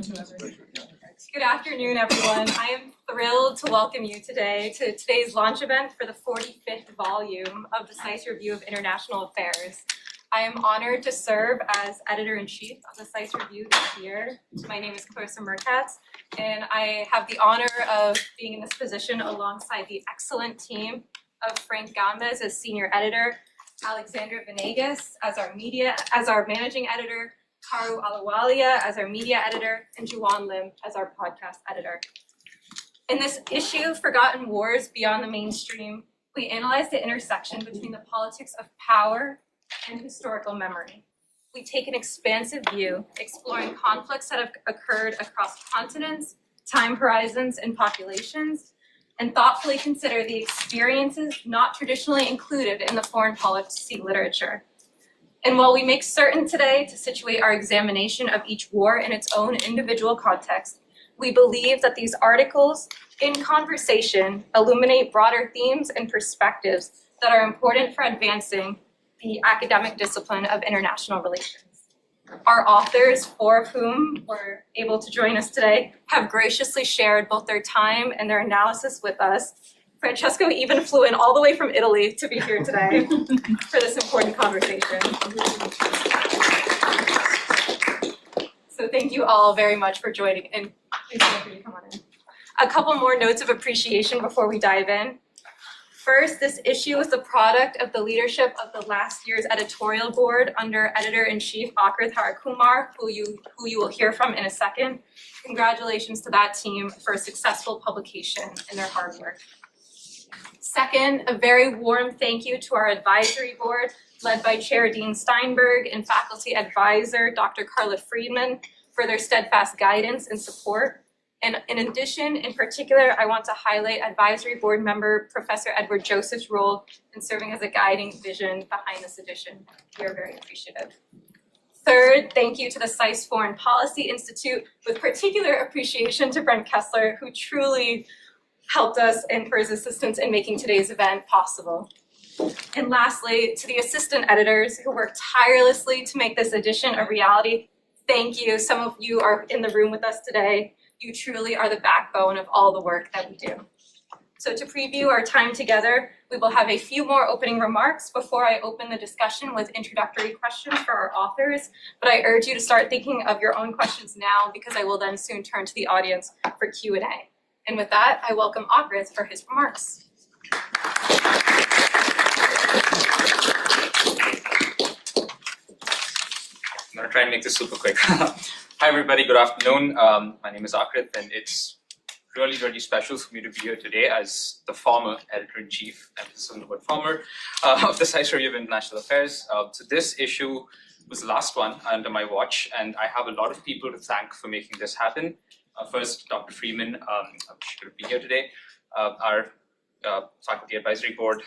Good afternoon, everyone. I am thrilled to welcome you today to today's launch event for the 45th volume of the SAIS Review of International Affairs. I am honored to serve as Editor-in-Chief of the SAIS Review this year. My name is Clarisa Merkatz, and I have the honor of being in this position alongside the excellent team of Frank Gomez as Senior Editor, Alexandra Venegas as our Managing Editor, Karu Alawalia as our Media Editor, and Juwan Lim as our Podcast Editor. In this issue, Forgotten Wars Beyond the Mainstream, we analyze the intersection between the politics of power and historical memory. We take an expansive view, exploring conflicts that have occurred across continents, time horizons, and populations, and thoughtfully consider the experiences not traditionally included in the foreign policy literature. And while we make certain today to situate our examination of each war in its own individual context, we believe that these articles, in conversation, illuminate broader themes and perspectives that are important for advancing the academic discipline of international relations. Our authors, four of whom were able to join us today, have graciously shared both their time and their analysis with us. Francesco even flew in all the way from Italy to be here today for this important conversation. So thank you all very much for joining, and please feel free to come on in. A couple more notes of appreciation before we dive in. First, this issue is the product of the leadership of the last year's editorial board under Editor-in-Chief Akrith Harakumar, who you will hear from in a second. Congratulations to that team for a successful publication and their hard work. Second, a very warm thank you to our advisory board, led by Chair Dean Steinberg and faculty advisor Dr. Carla Friedman, for their steadfast guidance and support. And in addition, in particular, I want to highlight advisory board member Professor Edward Joseph's role in serving as a guiding vision behind this edition. We are very appreciative. Third, thank you to the SAIS Foreign Policy Institute, with particular appreciation to Brent Kessler, who truly helped us and for his assistance in making today's event possible. And lastly, to the assistant editors who worked tirelessly to make this edition a reality, thank you. Some of you are in the room with us today. You truly are the backbone of all the work that we do. So to preview our time together, we will have a few more opening remarks before I open the discussion with introductory questions for our authors, but I urge you to start thinking of your own questions now, because I will then soon turn to the audience for Q&A. And with that, I welcome Akrith for his remarks. I'm going to try and make this super quick. Hi, everybody. Good afternoon. My name is Akrith, and it's really, really special for me to be here today as the former editor-in-chief, emphasis on the word former, of the SAIS Review of International Affairs. So this issue was the last one under my watch, and I have a lot of people to thank for making this happen. First, Dr. Freeman, she couldn't be here today, our faculty advisory board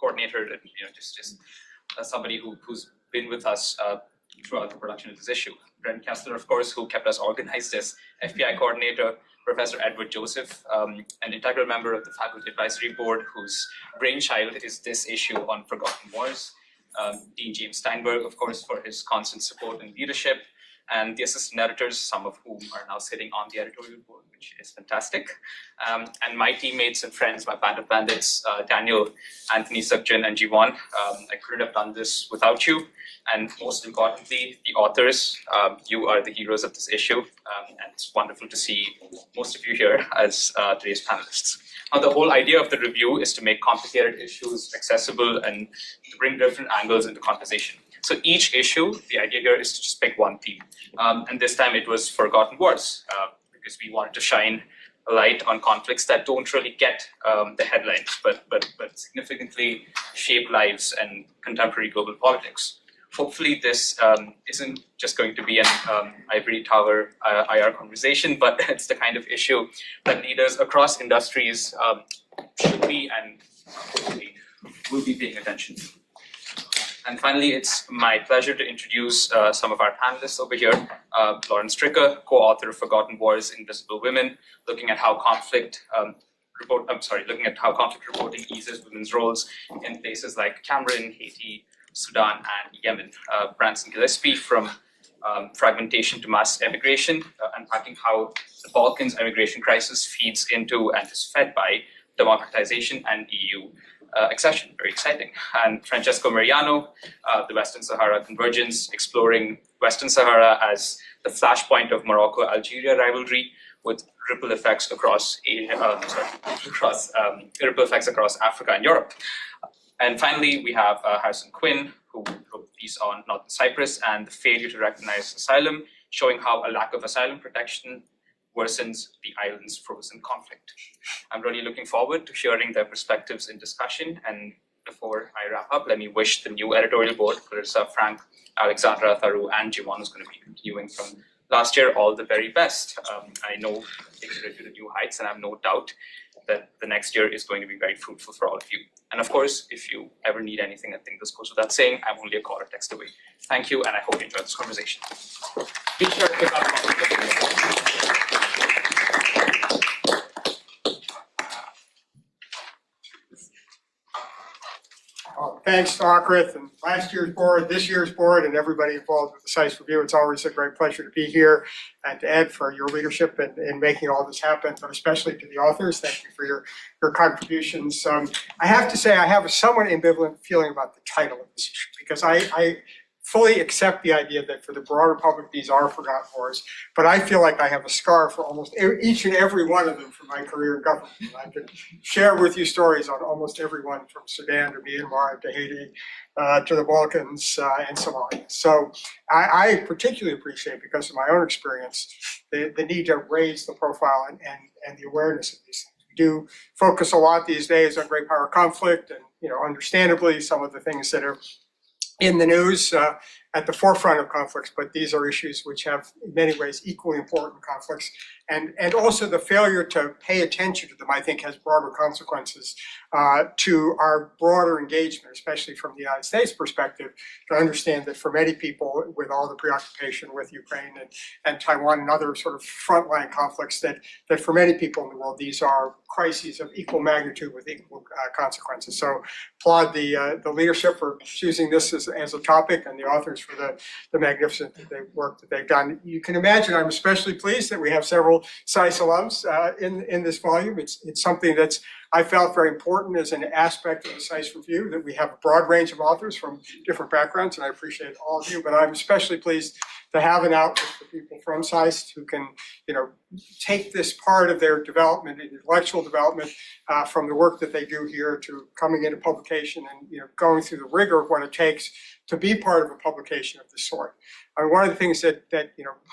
coordinator, and just somebody who's been with us throughout the production of this issue. Brent Kessler, of course, who kept us organized as FBI coordinator, Professor Edward Joseph, an integral member of the faculty advisory board, whose brainchild is this issue on Forgotten Wars, Dean James Steinberg, of course, for his constant support and leadership, and the assistant editors, some of whom are now sitting on the editorial board, which is fantastic. And my teammates and friends, my band of bandits, Daniel, Anthony, Sakjan, and Jiwan. I couldn't have done this without you. And most importantly, the authors. You are the heroes of this issue. And it's wonderful to see most of you here as today's panelists. Now, the whole idea of the review is to make complicated issues accessible and to bring different angles into conversation. So each issue, the idea here is to just pick one theme. And this time it was Forgotten Wars, because we wanted to shine a light on conflicts that don't really get the headlines, but significantly shape lives and contemporary global politics. Hopefully this isn't just going to be an ivory tower IR conversation, but it's the kind of issue that leaders across industries should be and hopefully will be paying attention to. And finally, it's my pleasure to introduce some of our panelists over here. Lauren Stricker, co-author of Forgotten Wars, Invisible Women, looking at how conflict reporting eases women's roles in places like Cameroon, Haiti, Sudan, and Yemen. Branson Gillespie from fragmentation to mass immigration, unpacking how the Balkans immigration crisis feeds into and is fed by democratization and EU accession. Very exciting. And Francesco Mariano, the Western Sahara Convergence, exploring Western Sahara as the flashpoint of Morocco-Algeria rivalry with ripple effects across ripple effects across Africa and Europe. And finally, we have Harrison Quinn, who wrote a piece on Northern Cyprus and the failure to recognize asylum, showing how a lack of asylum protection worsens the island's frozen conflict. I'm really looking forward to hearing their perspectives in discussion. And before I wrap up, let me wish the new editorial board, Clarisa, Frank, Alexandra, Tharu, and Jimon, who's going to be continuing from last year, all the very best. I know things are to the new heights, and I have no doubt that the next year is going to be very fruitful for all of you. And of course, if you ever need anything, I think this goes without saying, I'm only a call or text away. Thank you, and I hope you enjoyed this conversation. Be sure to pick up Thanks to Akrith and last year's board, this year's board, and everybody involved with the SAIS review. It's always a great pleasure to be here, and to Ed for your leadership in making all this happen, but especially to the authors. Thank you for your contributions. I have to say I have a somewhat ambivalent feeling about the title of this issue, because I fully accept the idea that for the broader public, these are forgotten wars, but I feel like I have a scar for almost each and every one of them from my career in government. I can share with you stories on almost everyone, from Sudan to Myanmar to Haiti to the Balkans and Somalia. So I particularly appreciate, because of my own experience, the need to raise the profile and the awareness of these things. We do focus a lot these days on great power conflict, and understandably, some of the things that are in the news at the forefront of conflicts, but these are issues which have in many ways equally important conflicts. And also the failure to pay attention to them, I think, has broader consequences to our broader engagement, especially from the United States perspective, to understand that for many people, with all the preoccupation with Ukraine and Taiwan and other sort of frontline conflicts, that for many people in the world, these are crises of equal magnitude with equal consequences. So applaud the leadership for choosing this as a topic, and the authors for the magnificent work that they've done. You can imagine I'm especially pleased that we have several SAIS alums in this volume. It's something that's I felt very important as an aspect of the SAIS review, that we have a broad range of authors from different backgrounds, and I appreciate all of you, but I'm especially pleased to have an outlet for people from SAIS who can, take this part of their development, intellectual development, from the work that they do here to coming into publication and, going through the rigor of what it takes to be part of a publication of this sort. One of the things that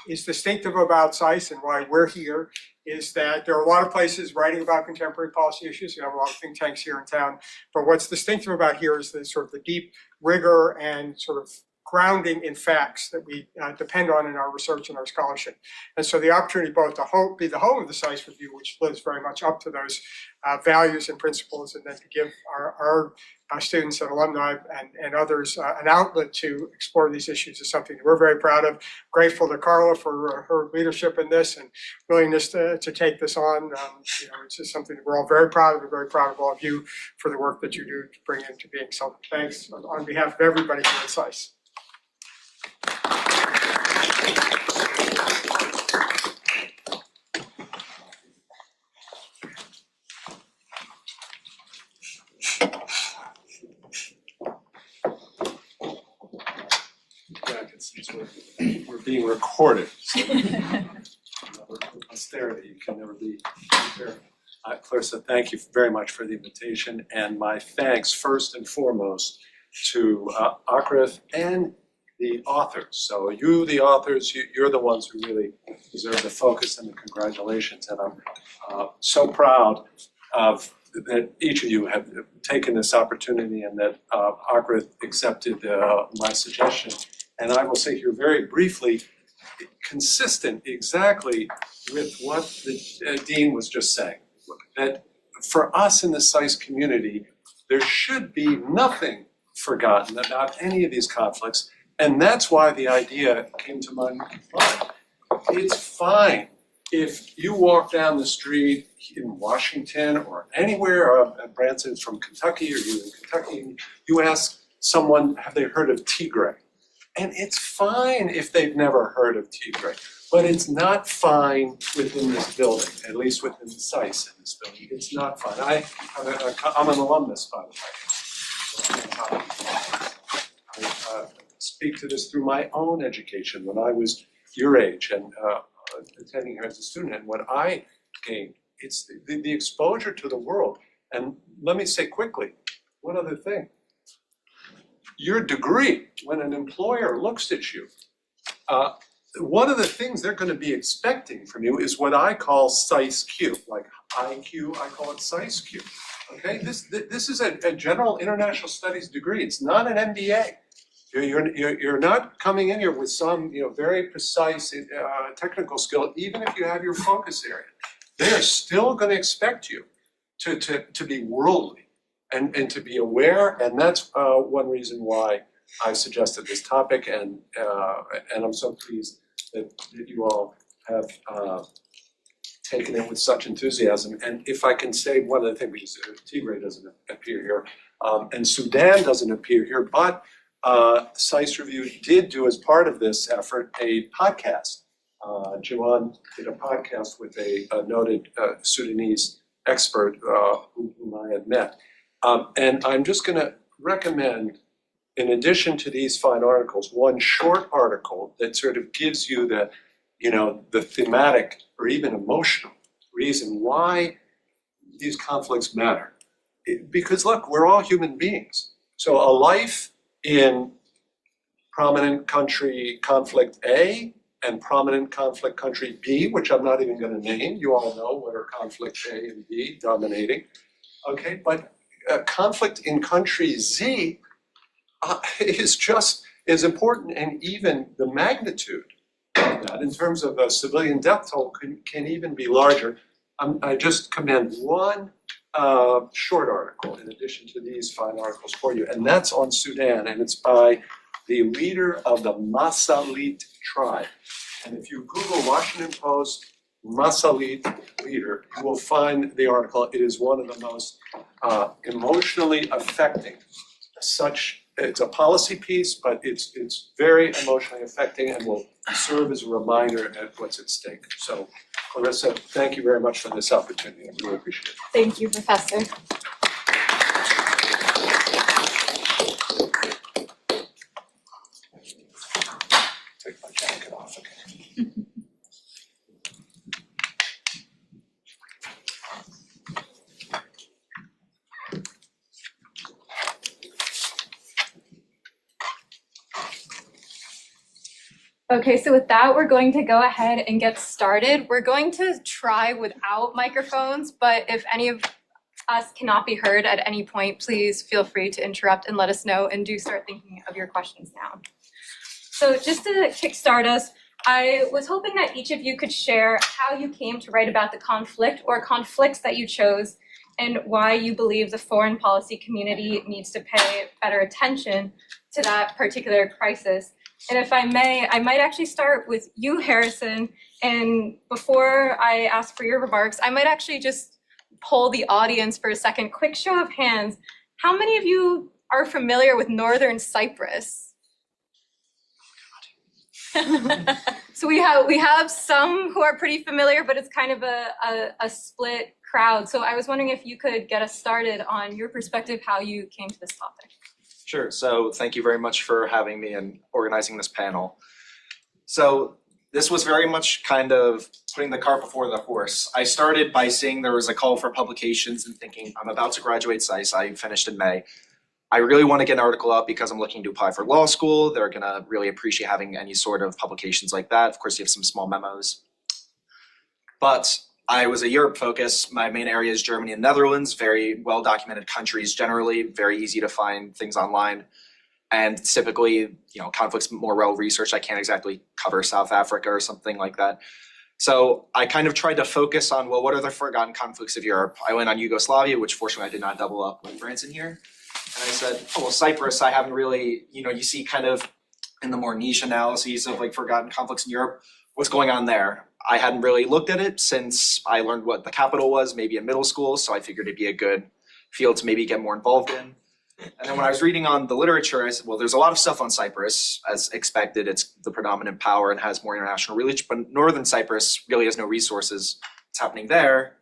is distinctive about SAIS and why we're here is that there are a lot of places writing about contemporary policy issues. You have a lot of think tanks here in town, but what's distinctive about here is the sort of the deep rigor and sort of grounding in facts that we depend on in our research and our scholarship. And so the opportunity both to be the home of the SAIS review, which lives very much up to those values and principles, and then to give our students and alumni and others an outlet to explore these issues is something that we're very proud of. Grateful to Carla for her leadership in this and willingness to take this on. It's just something that we're all very proud of, and very proud of all of you for the work that you do to bring into being. So thanks on behalf of everybody here at SAIS. Since we're being recorded, so austerity, you can never be fair. Clarisa, thank you very much for the invitation, and my thanks first and foremost to Akrith and the authors. So you, the authors, you're the ones who really deserve the focus and the congratulations, and I'm so proud of that each of you have taken this opportunity, and that Akrith accepted my suggestion. And I will say here very briefly, consistent exactly with what the Dean was just saying, that for us in the SAIS community, there should be nothing forgotten about any of these conflicts, and that's why the idea came to my mind. It's fine if you walk down the street in Washington or anywhere, Branson's from Kentucky, or you in Kentucky, and you ask someone, have they heard of Tigray? And it's fine if they've never heard of Tigray, but it's not fine within this building, at least within the SAIS in this building. It's not fine. I'm an alumnus, by the way. I speak to this through my own education when I was your age and attending here as a student. And what I gained, it's the exposure to the world. And let me say quickly, one other thing. Your degree, when an employer looks at you, one of the things they're going to be expecting from you is what I call SAIS-Q, like IQ, I call it SAIS-Q. Okay, this is a general international studies degree. It's not an MBA. You're not coming in here with some very precise technical skill, even if you have your focus area. They are still going to expect you to be worldly and to be aware, and that's one reason why I suggested this topic, and I'm so pleased that you all have taken it with such enthusiasm. And if I can say one other thing, because Tigray doesn't appear here, and Sudan doesn't appear here, but SAIS Review did do, as part of this effort, a podcast. Jiwan did a podcast with a noted Sudanese expert whom I had met. And I'm just going to recommend, in addition to these fine articles, one short article that sort of gives you the thematic or even emotional reason why these conflicts matter. Because look, we're all human beings. So a life in prominent country conflict A and prominent conflict country B, which I'm not even going to name, you all know what are conflict A and B dominating. Okay, but conflict in country Z is just as important, and even the magnitude of that in terms of a civilian death toll can even be larger. I just commend one short article in addition to these fine articles for you, and that's on Sudan, and it's by the leader of the Masalit tribe. And if you Google Washington Post Masalit leader, you will find the article. It is one of the most emotionally affecting. It's a policy piece, but it's very emotionally affecting and will serve as a reminder at what's at stake. So, Clarisa, thank you very much for this opportunity. I really appreciate it. Thank you, Professor. Take my jacket off again. Okay, so with that, we're going to go ahead and get started. We're going to try without microphones, but if any of us cannot be heard at any point, please feel free to interrupt and let us know, and do start thinking of your questions now. So just to kickstart us, I was hoping that each of you could share how you came to write about the conflict or conflicts that you chose, and why you believe the foreign policy community needs to pay better attention to that particular crisis. And if I may, I might actually start with you, Harrison. And before I ask for your remarks, I might actually just poll the audience for a second. Quick show of hands. How many of you are familiar with Northern Cyprus? So we have some who are pretty familiar, but it's kind of a split crowd. So I was wondering if you could get us started on your perspective, how you came to this topic. Sure. So thank you very much for having me and organizing this panel. So this was very much kind of putting the cart before the horse. I started by seeing there was a call for publications and thinking, I'm about to graduate SAIS. I finished in May. I really want to get an article up because I'm looking to apply for law school. They're going to really appreciate having any sort of publications like that. Of course, you have some small memos. But I was a Europe focus. My main area is Germany and Netherlands, very well-documented countries generally, very easy to find things online. And typically, conflicts more well-researched. I can't exactly cover South Africa or something like that. So I kind of tried to focus on, well, what are the forgotten conflicts of Europe? I went on Yugoslavia, which fortunately I did not double up with France in here. And I said, oh, well, Cyprus, I haven't really, you see kind of in the more niche analyses of like forgotten conflicts in Europe, what's going on there? I hadn't really looked at it since I learned what the capital was, maybe in middle school, so I figured it'd be a good field to maybe get more involved in. And then when I was reading on the literature, I said, well, there's a lot of stuff on Cyprus. As expected, it's the predominant power and has more international reach, but Northern Cyprus really has no resources. It's happening there.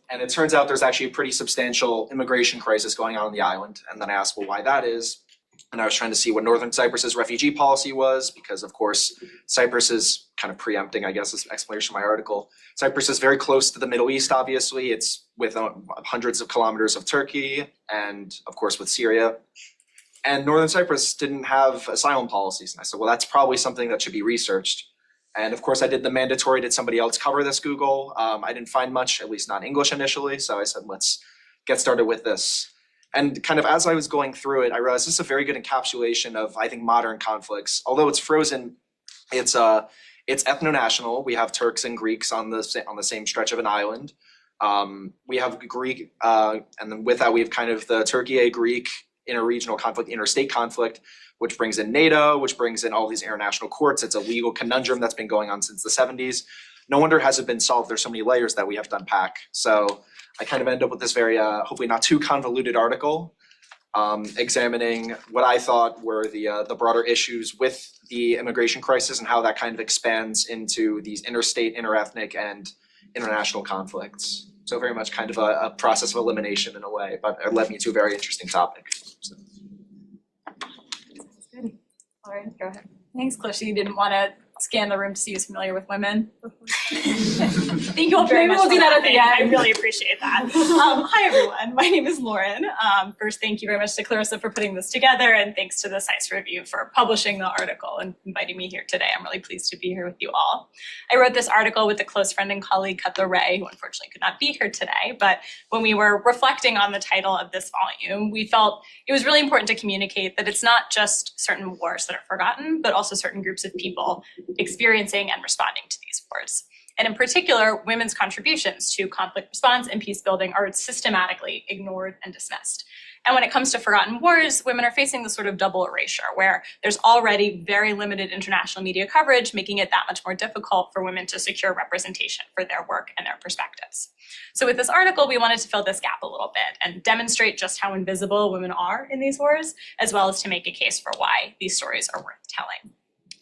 And it turns out there's actually a pretty substantial immigration crisis going on the island. And then I asked, well, why that is. And I was trying to see what Northern Cyprus's refugee policy was, because of course, Cyprus is kind of preempting, I guess, this explanation of my article. Cyprus is very close to the Middle East, obviously. It's with hundreds of kilometers of Turkey and of course with Syria. And Northern Cyprus didn't have asylum policies. And I said, well, that's probably something that should be researched. And of course, I did the mandatory, did somebody else cover this Google? I didn't find much, at least not English initially. So I said, let's get started with this. And kind of as I was going through it, I realized this is a very good encapsulation of, I think, modern conflicts. Although it's frozen, it's ethno-national. We have Turks and Greeks on the same stretch of an island. We have Greek, and then with that, we have kind of the Turkey-Greek interregional conflict, interstate conflict, which brings in NATO, which brings in all these international courts. It's a legal conundrum that's been going on since the 70s. No wonder it hasn't been solved. There's so many layers that we have to unpack. So I kind of end up with this very, hopefully not too convoluted article, examining what I thought were the broader issues with the immigration crisis and how that kind of expands into these interstate, interethnic, and international conflicts. So very much kind of a process of elimination in a way, but it led me to a very interesting topic. So. Good. Lauren, go ahead. Thanks, Clarisa. You didn't want to scan the room to see who's familiar with women. Thank you all very much. We'll do that at the end. I really appreciate that. Hi, everyone. My name is Lauren. First, thank you very much to Clarisa for putting this together, and thanks to the SAIS Review for publishing the article and inviting me here today. I'm really pleased to be here with you all. I wrote this article with a close friend and colleague, Katha Ray, who unfortunately could not be here today. But when we were reflecting on the title of this volume, we felt it was really important to communicate that it's not just certain wars that are forgotten, but also certain groups of people experiencing and responding to these wars. And in particular, women's contributions to conflict response and peace building are systematically ignored and dismissed. And when it comes to forgotten wars, women are facing this sort of double erasure where there's already very limited international media coverage, making it that much more difficult for women to secure representation for their work and their perspectives. So with this article, we wanted to fill this gap a little bit and demonstrate just how invisible women are in these wars, as well as to make a case for why these stories are worth telling.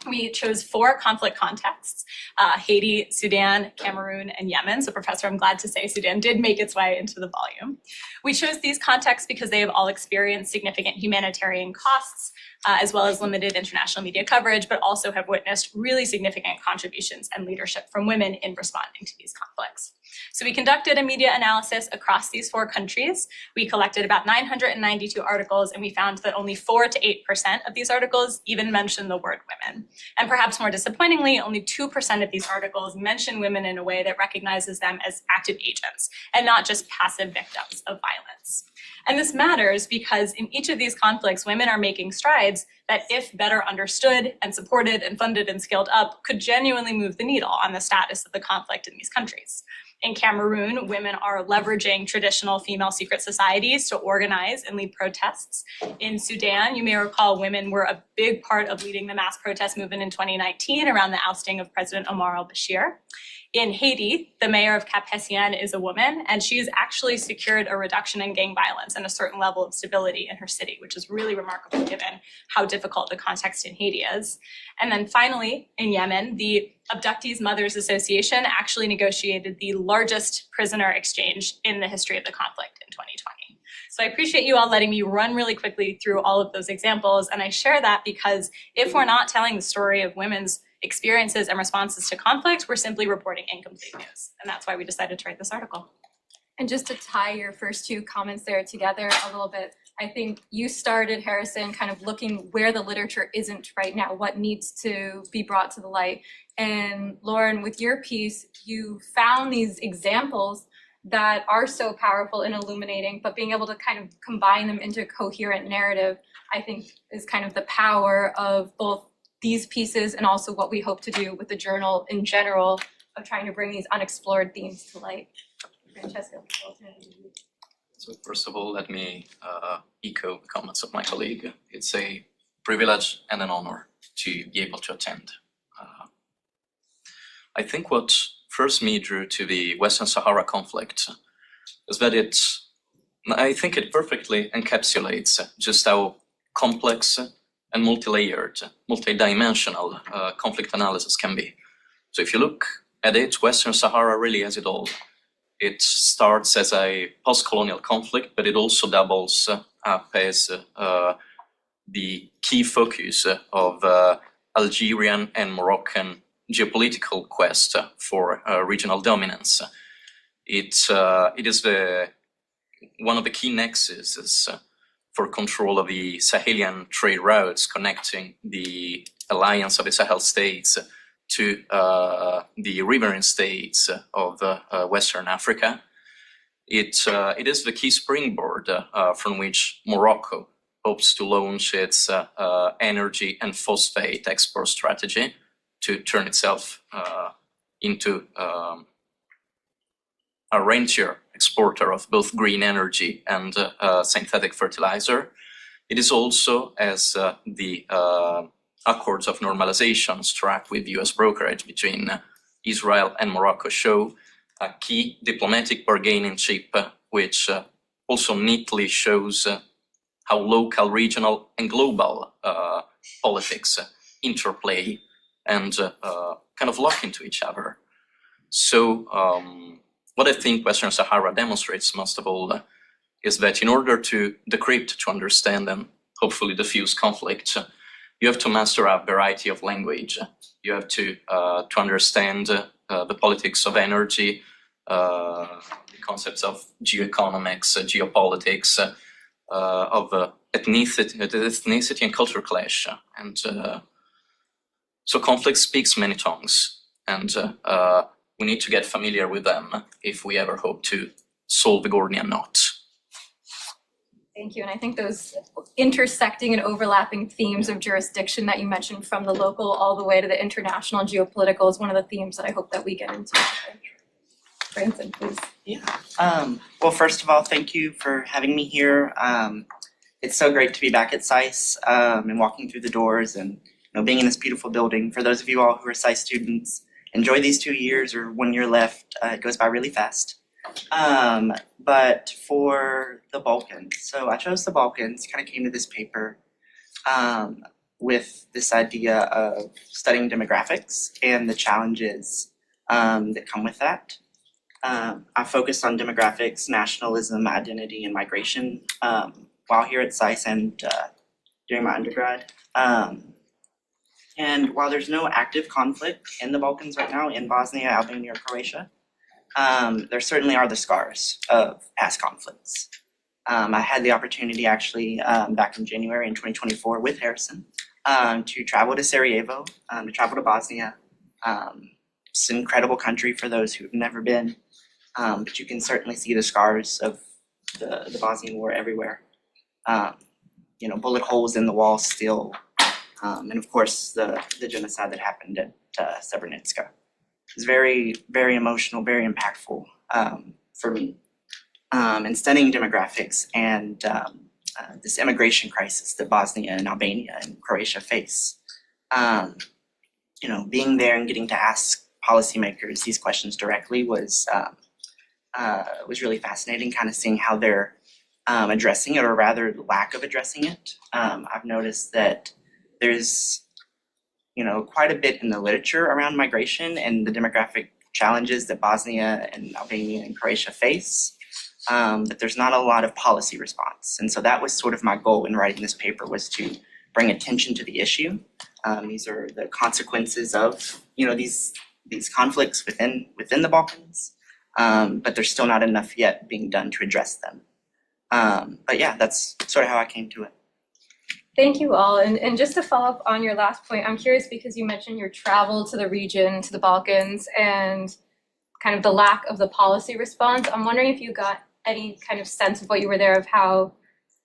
We chose 4 conflict contexts, Haiti, Sudan, Cameroon, and Yemen. So Professor, I'm glad to say Sudan did make its way into the volume. We chose these contexts because they have all experienced significant humanitarian costs, as well as limited international media coverage, but also have witnessed really significant contributions and leadership from women in responding to these conflicts. So we conducted a media analysis across these 4 countries. We collected about 992 articles, and we found that only 4 to 8% of these articles even mention the word women. And perhaps more disappointingly, only 2% of these articles mention women in a way that recognizes them as active agents and not just passive victims of violence. And this matters because in each of these conflicts, women are making strides that, if better understood and supported and funded and scaled up, could genuinely move the needle on the status of the conflict in these countries. In Cameroon, women are leveraging traditional female secret societies to organize and lead protests. In Sudan, you may recall women were a big part of leading the mass protest movement in 2019 around the ousting of President Omar al-Bashir. In Haiti, the mayor of Cap-Haitien is a woman, and she's actually secured a reduction in gang violence and a certain level of stability in her city, which is really remarkable given how difficult the context in Haiti is. And then finally, in Yemen, the Abductees Mothers Association actually negotiated the largest prisoner exchange in the history of the conflict in 2020. So I appreciate you all letting me run really quickly through all of those examples, and I share that because if we're not telling the story of women's experiences and responses to conflict, we're simply reporting incomplete news. And that's why we decided to write this article. And just to tie your first 2 comments there together a little bit, I think you started, Harrison, kind of looking where the literature isn't right now, what needs to be brought to the light. And Lauren, with your piece, you found these examples that are so powerful and illuminating, but being able to kind of combine them into a coherent narrative, I think is kind of the power of both these pieces and also what we hope to do with the journal in general of trying to bring these unexplored themes to light. Francesca. So first of all, let me echo the comments of my colleague. It's a privilege and an honor to be able to attend. I think what first me drew to the Western Sahara conflict is that it I think it perfectly encapsulates just how complex and multi-layered, multi-dimensional conflict analysis can be. So if you look at it, Western Sahara really has it all. It starts as a post-colonial conflict, but it also doubles up as the key focus of Algerian and Moroccan geopolitical quest for regional dominance. It is one of the key nexuses for control of the Sahelian trade routes connecting the alliance of the Sahel states to the riverine states of Western Africa. It is the key springboard from which Morocco hopes to launch its energy and phosphate export strategy to turn itself into a rentier exporter of both green energy and synthetic fertilizer. It is also, as the accords of normalization struck with US brokerage between Israel and Morocco show, a key diplomatic bargaining chip, which also neatly shows how local, regional, and global politics interplay and kind of lock into each other. So what I think Western Sahara demonstrates most of all is that in order to decrypt, to understand, and hopefully diffuse conflict, you have to master a variety of language. You have to understand the politics of energy, the concepts of geoeconomics, geopolitics, of ethnicity and culture clash. And so conflict speaks many tongues, and we need to get familiar with them if we ever hope to solve the Gordian knot. Thank you. And I think those intersecting and overlapping themes of jurisdiction that you mentioned, from the local all the way to the international and geopolitical, is one of the themes that I hope that we get into today. Branson, please. Yeah. Well, first of all, thank you for having me here. It's so great to be back at SAIS and walking through the doors and being in this beautiful building. For those of you all who are SAIS students, enjoy these 2 years or 1 year left. It goes by really fast. But for the Balkans, so I chose the Balkans, kind of came to this paper with this idea of studying demographics and the challenges that come with that. I focused on demographics, nationalism, identity, and migration while here at SAIS and during my undergrad. And while there's no active conflict in the Balkans right now, in Bosnia, Albania, or Croatia, there certainly are the scars of past conflicts. I had the opportunity actually back in January in 2024 with Harrison to travel to Sarajevo, to travel to Bosnia. It's an incredible country for those who've never been, but you can certainly see the scars of the Bosnian War everywhere. Bullet holes in the wall still, and of course the genocide that happened at Srebrenica. It's very, very emotional, very impactful for me. And studying demographics and this immigration crisis that Bosnia and Albania and Croatia face. Being there and getting to ask policymakers these questions directly was really fascinating, kind of seeing how they're addressing it, or rather the lack of addressing it. I've noticed that there's quite a bit in the literature around migration and the demographic challenges that Bosnia and Albania and Croatia face, but there's not a lot of policy response. And so that was sort of my goal in writing this paper, was to bring attention to the issue. These are the consequences of these conflicts within the Balkans, but there's still not enough yet being done to address them. But yeah, that's sort of how I came to it. Thank you all. And just to follow up on your last point, I'm curious because you mentioned your travel to the region, to the Balkans, and kind of the lack of the policy response. I'm wondering if you got any kind of sense of what you were there, of how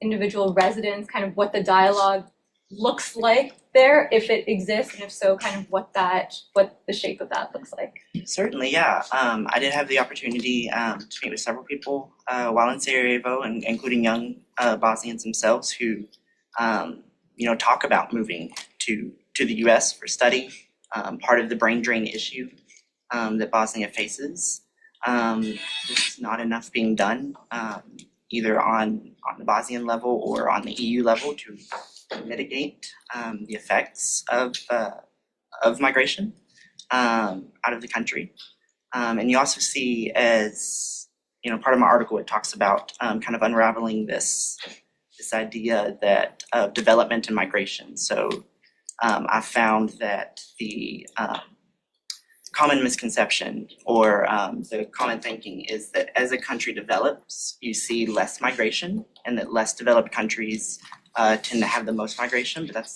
individual residents, kind of what the dialogue looks like there, if it exists, and if so, kind of what the shape of that looks like. Certainly, yeah. I did have the opportunity to meet with several people while in Sarajevo, and including young Bosnians themselves who talk about moving to the US for study, part of the brain drain issue that Bosnia faces. There's not enough being done. either on the Bosnian level or on the EU level to mitigate the effects of migration out of the country. And you also see, as part of my article, it talks about kind of unraveling this idea that of development and migration. So I found that the common misconception or the common thinking is that as a country develops, you see less migration, and that less developed countries tend to have the most migration, but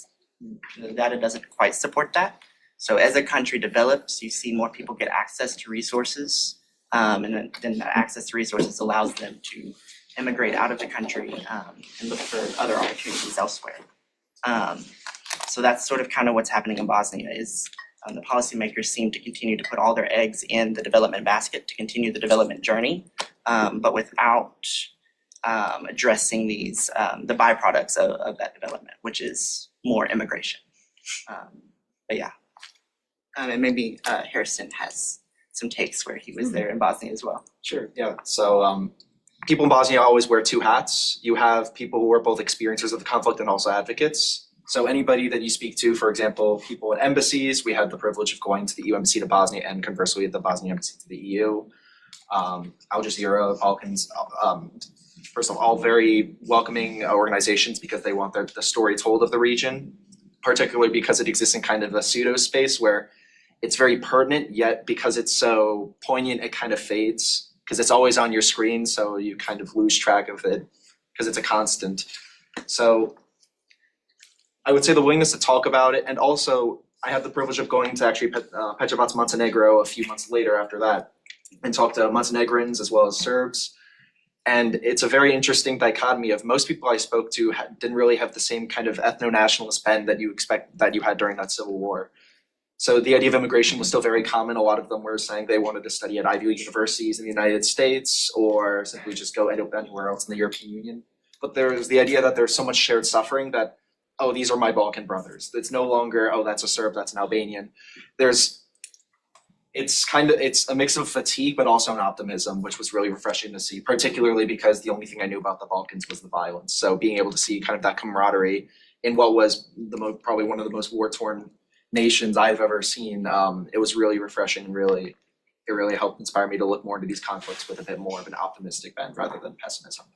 the data doesn't quite support that. So as a country develops, you see more people get access to resources, and then that access to resources allows them to immigrate out of the country and look for other opportunities elsewhere. So that's sort of kind of what's happening in Bosnia is the policymakers seem to continue to put all their eggs in the development basket to continue the development journey, but without addressing the byproducts of that development, which is more immigration. But yeah, and maybe Harrison has some takes where he was there in Bosnia as well. Sure, yeah. So people in Bosnia always wear two hats. You have people who are both experiencers of the conflict and also advocates. So anybody that you speak to, for example, people at embassies, we had the privilege of going to the EU embassy to Bosnia and conversely the Bosnian embassy to the EU. Al Jazeera, Balkans, first of all very welcoming organizations because they want the story told of the region, particularly because it exists in kind of a pseudo space where it's very pertinent, yet because it's so poignant, it kind of fades because it's always on your screen, so you kind of lose track of it because it's a constant. So I would say the willingness to talk about it, and also I had the privilege of going to actually Petrovac, Montenegro a few months later after that and talked to Montenegrins as well as Serbs. And it's a very interesting dichotomy of most people I spoke to didn't really have the same kind of ethno-nationalist bend that you expect that you had during that civil war. So the idea of immigration was still very common. A lot of them were saying they wanted to study at Ivy League universities in the United States or simply just go anywhere else in the European Union. But there's the idea that there's so much shared suffering that, oh, these are my Balkan brothers. It's no longer, oh, that's a Serb, that's an Albanian. It's a mix of fatigue, but also an optimism, which was really refreshing to see, particularly because the only thing I knew about the Balkans was the violence. So being able to see kind of that camaraderie in what was probably one of the most war-torn nations I've ever seen, it was really refreshing and it really helped inspire me to look more into these conflicts with a bit more of an optimistic bent rather than pessimism.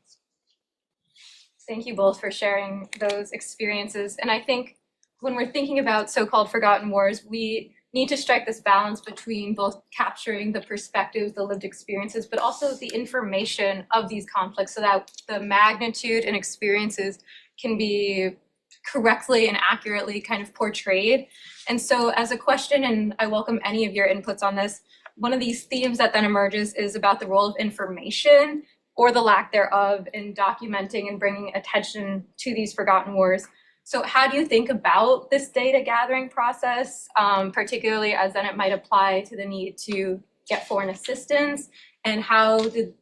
Thank you both for sharing those experiences. And I think when we're thinking about so-called forgotten wars, we need to strike this balance between both capturing the perspectives, the lived experiences, but also the information of these conflicts so that the magnitude and experiences can be correctly and accurately kind of portrayed. And so as a question, and I welcome any of your inputs on this, one of these themes that then emerges is about the role of information or the lack thereof in documenting and bringing attention to these forgotten wars. So how do you think about this data gathering process, particularly as then it might apply to the need to get foreign assistance, and how did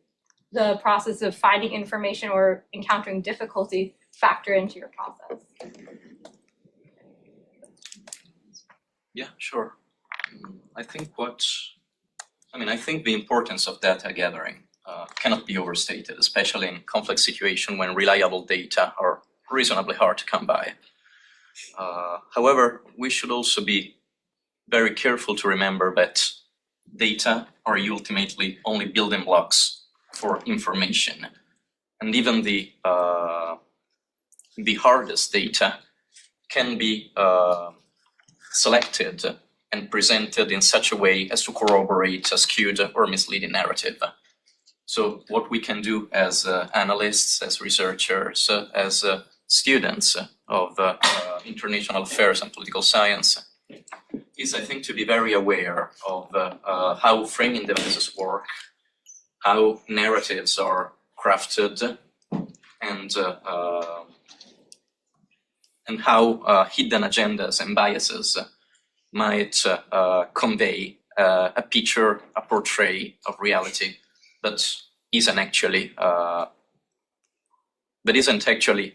the process of finding information or encountering difficulty factor into your process? Yeah, sure. I think the importance of data gathering cannot be overstated, especially in complex situations when reliable data are reasonably hard to come by. However, we should also be very careful to remember that data are ultimately only building blocks for information. And even the hardest data can be selected and presented in such a way as to corroborate a skewed or misleading narrative. So what we can do as analysts, as researchers, as students of international affairs and political science is, I think, to be very aware of how framing devices work, how narratives are crafted, and how hidden agendas and biases might convey a picture, a portray of reality that isn't actually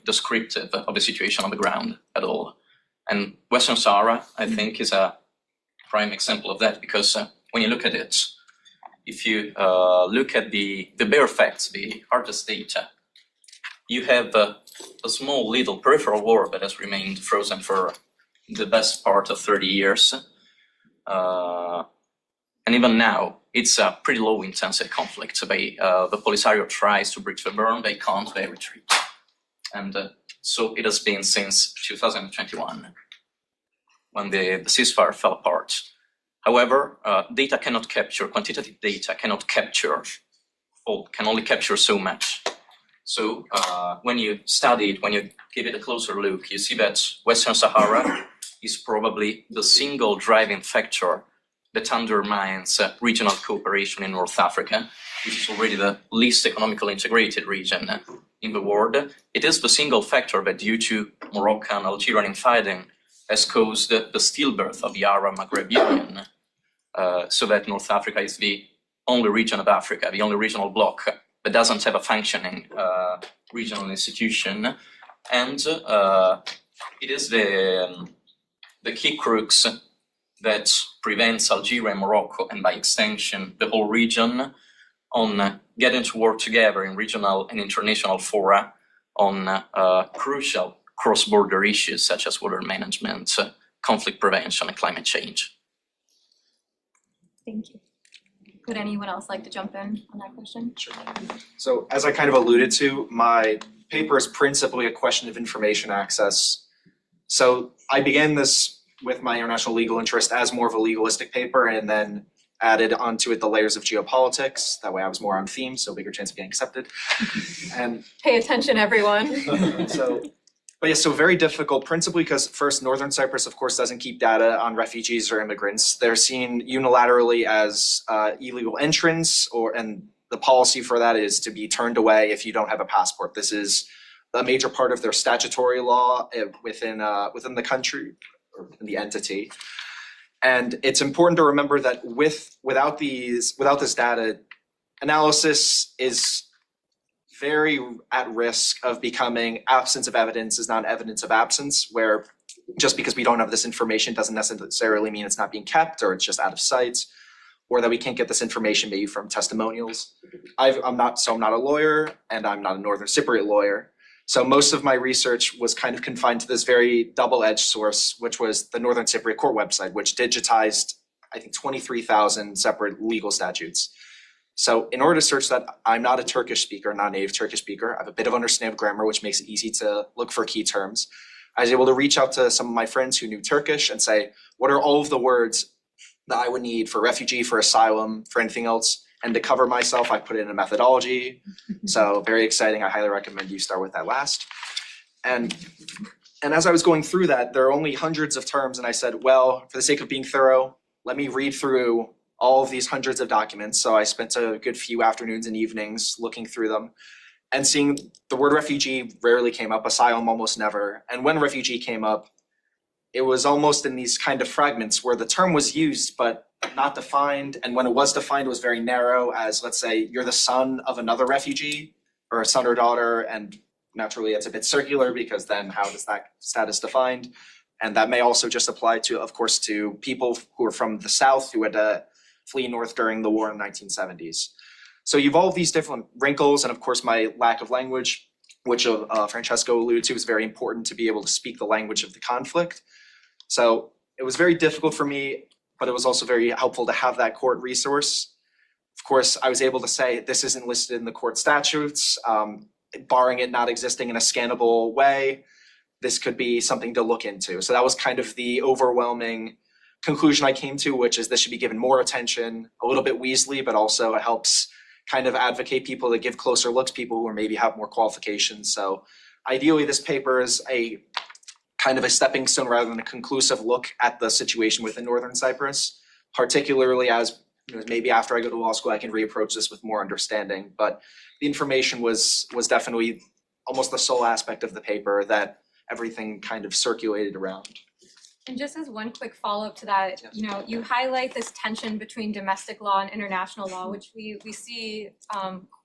descriptive of the situation on the ground at all. And Western Sahara, I think, is a prime example of that, because when you look at it, if you look at the bare facts, the hardest data, you have a small little peripheral war that has remained frozen for the best part of 30 years. And even now, it's a pretty low intensity conflict. The Polisario tries to breach the burn, they can't, they retreat. And so it has been since 2021, when the ceasefire fell apart. However, data cannot capture, quantitative data cannot capture, or can only capture so much. So when you study it, when you give it a closer look, you see that Western Sahara is probably the single driving factor that undermines regional cooperation in North Africa, which is already the least economically integrated region in the world. It is the single factor that, due to Moroccan Algerian infighting, has caused the stillbirth of the Arab-Maghreb Union, so that North Africa is the only region of Africa, the only regional bloc that doesn't have a functioning regional institution. And it is the key crux that prevents Algeria and Morocco, and by extension the whole region, on getting to work together in regional and international fora on crucial cross-border issues such as water management, conflict prevention, and climate change. Thank you. Would anyone else like to jump in on that question? Sure. So as I kind of alluded to, my paper is principally a question of information access. So I began this with my international legal interest as more of a legalistic paper, and then added onto it the layers of geopolitics. That way I was more on theme, so bigger chance of getting accepted. And Pay attention, everyone. so very difficult, principally because first, Northern Cyprus, of course, doesn't keep data on refugees or immigrants. They're seen unilaterally as illegal entrants, and the policy for that is to be turned away if you don't have a passport. This is a major part of their statutory law within the country or the entity. And it's important to remember that without this data, analysis is very at risk of becoming absence of evidence is not evidence of absence, where just because we don't have this information doesn't necessarily mean it's not being kept or it's just out of sight, or that we can't get this information maybe from testimonials. I'm not a lawyer, and I'm not a Northern Cypriot lawyer. So most of my research was kind of confined to this very double-edged source, which was the Northern Cypriot court website, which digitized, I think, 23,000 separate legal statutes. So in order to search that, I'm not a Turkish speaker, not a native Turkish speaker. I have a bit of understanding of grammar, which makes it easy to look for key terms. I was able to reach out to some of my friends who knew Turkish and say, what are all of the words that I would need for refugee, for asylum, for anything else? And to cover myself, I put in a methodology. So very exciting. I highly recommend you start with that last. And as I was going through that, there are only hundreds of terms. And I said, well, for the sake of being thorough, let me read through all of these hundreds of documents. So I spent a good few afternoons and evenings looking through them and seeing the word refugee rarely came up, asylum almost never. And when refugee came up, it was almost in these kind of fragments where the term was used, but not defined. And when it was defined, it was very narrow, as let's say you're the son of another refugee or a son or daughter. And naturally it's a bit circular, because then how does that status defined? And that may also just apply to, of course, to people who are from the South who had to flee north during the war in the 1970s. So you've all of these different wrinkles, and of course my lack of language, which Francesco alluded to, is very important to be able to speak the language of the conflict. So it was very difficult for me, but it was also very helpful to have that court resource. Of course, I was able to say this isn't listed in the court statutes, barring it not existing in a scannable way. This could be something to look into. So that was kind of the overwhelming conclusion I came to, which is this should be given more attention, a little bit Weasley, but also it helps kind of advocate people to give closer looks, people who maybe have more qualifications. So ideally, this paper is a kind of a stepping stone rather than a conclusive look at the situation within Northern Cyprus, particularly as maybe after I go to law school, I can reapproach this with more understanding. But the information was definitely almost the sole aspect of the paper that everything kind of circulated around. And just as one quick follow-up to that, you highlight this tension between domestic law and international law, which we see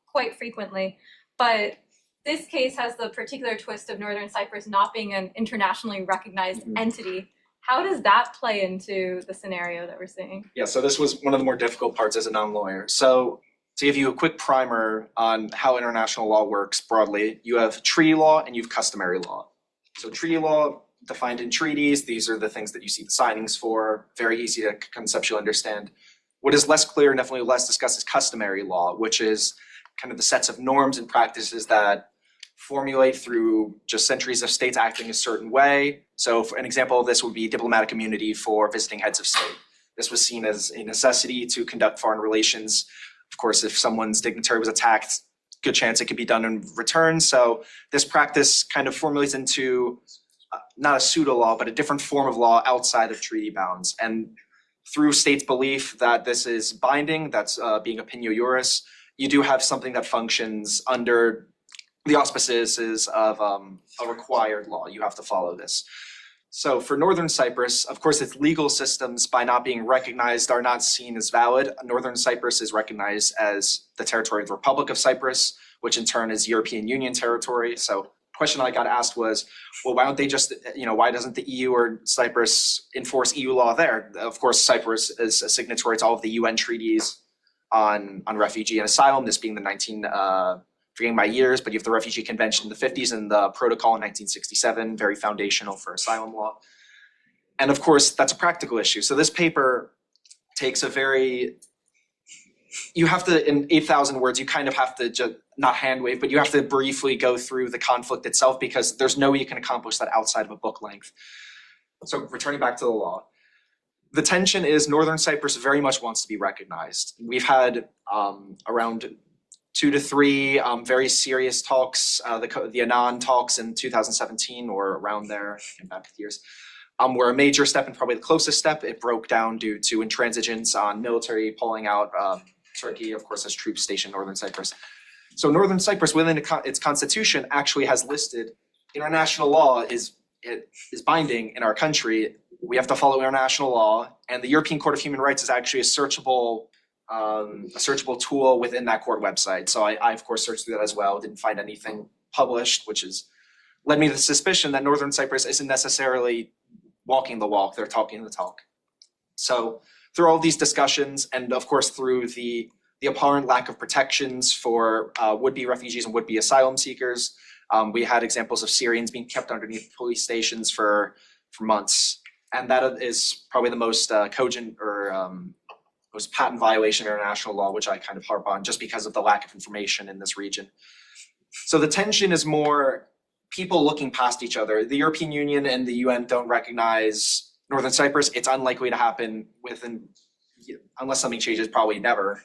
quite frequently. But this case has the particular twist of Northern Cyprus not being an internationally recognized entity. How does that play into the scenario that we're seeing? Yeah, so this was one of the more difficult parts as a non-lawyer. So to give you a quick primer on how international law works broadly, you have treaty law and you have customary law. So treaty law defined in treaties, these are the things that you see the signings for, very easy to conceptually understand. What is less clear and definitely less discussed is customary law, which is kind of the sets of norms and practices that formulate through just centuries of states acting a certain way. So for an example of this would be diplomatic immunity for visiting heads of state. This was seen as a necessity to conduct foreign relations. Of course, if someone's dignitary was attacked, good chance it could be done in return. So this practice kind of formulates into not a pseudo law, but a different form of law outside of treaty bounds. And through states' belief that this is binding, that's being opinio juris, you do have something that functions under the auspices of a required law. You have to follow this. So for Northern Cyprus, of course, its legal systems, by not being recognized, are not seen as valid. Northern Cyprus is recognized as the territory of the Republic of Cyprus, which in turn is European Union territory. So the question I got asked was, well, why don't they just, why doesn't the EU or Cyprus enforce EU law there? Of course, Cyprus is a signatory to all of the UN treaties on refugee and asylum, this being the forgetting my years, but you have the Refugee Convention in the 50s and the Protocol in 1967, very foundational for asylum law. And of course, that's a practical issue. So this paper takes you have to, in 8,000 words, you kind of have to just, not hand wave, but you have to briefly go through the conflict itself because there's no way you can accomplish that outside of a book length. So returning back to the law. The tension is Northern Cyprus very much wants to be recognized. We've had around 2 to 3 very serious talks, the Annan talks in 2017 or around there, back years, were a major step and probably the closest step. It broke down due to intransigence on military pulling out. Turkey, of course, has troops stationed in Northern Cyprus. So Northern Cyprus, within its constitution, actually has listed international law is binding in our country. We have to follow international law, and the European Court of Human Rights is actually a searchable tool within that court website. So I of course searched through that as well, didn't find anything published, which is led me to the suspicion that Northern Cyprus isn't necessarily walking the walk, they're talking the talk. So through all these discussions, and of course through the apparent lack of protections for would-be refugees and would-be asylum seekers, we had examples of Syrians being kept underneath police stations for months. And that is probably the most cogent or most patent violation of international law, which I kind of harp on just because of the lack of information in this region. So the tension is more people looking past each other. The European Union and the UN don't recognize Northern Cyprus. It's unlikely to happen unless something changes, probably never.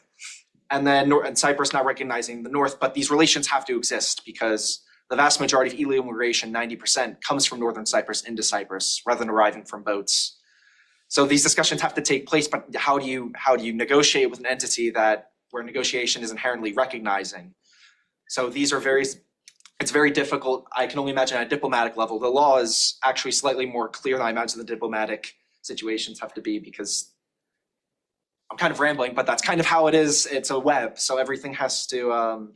And then Cyprus not recognizing the North, but these relations have to exist because the vast majority of illegal immigration, 90%, comes from Northern Cyprus into Cyprus rather than arriving from boats. So these discussions have to take place, but how do you negotiate with an entity where negotiation is inherently recognizing? So it's very difficult. I can only imagine at a diplomatic level. The law is actually slightly more clear than I imagine the diplomatic situations have to be because I'm kind of rambling, but that's kind of how it is. It's a web, so everything has to,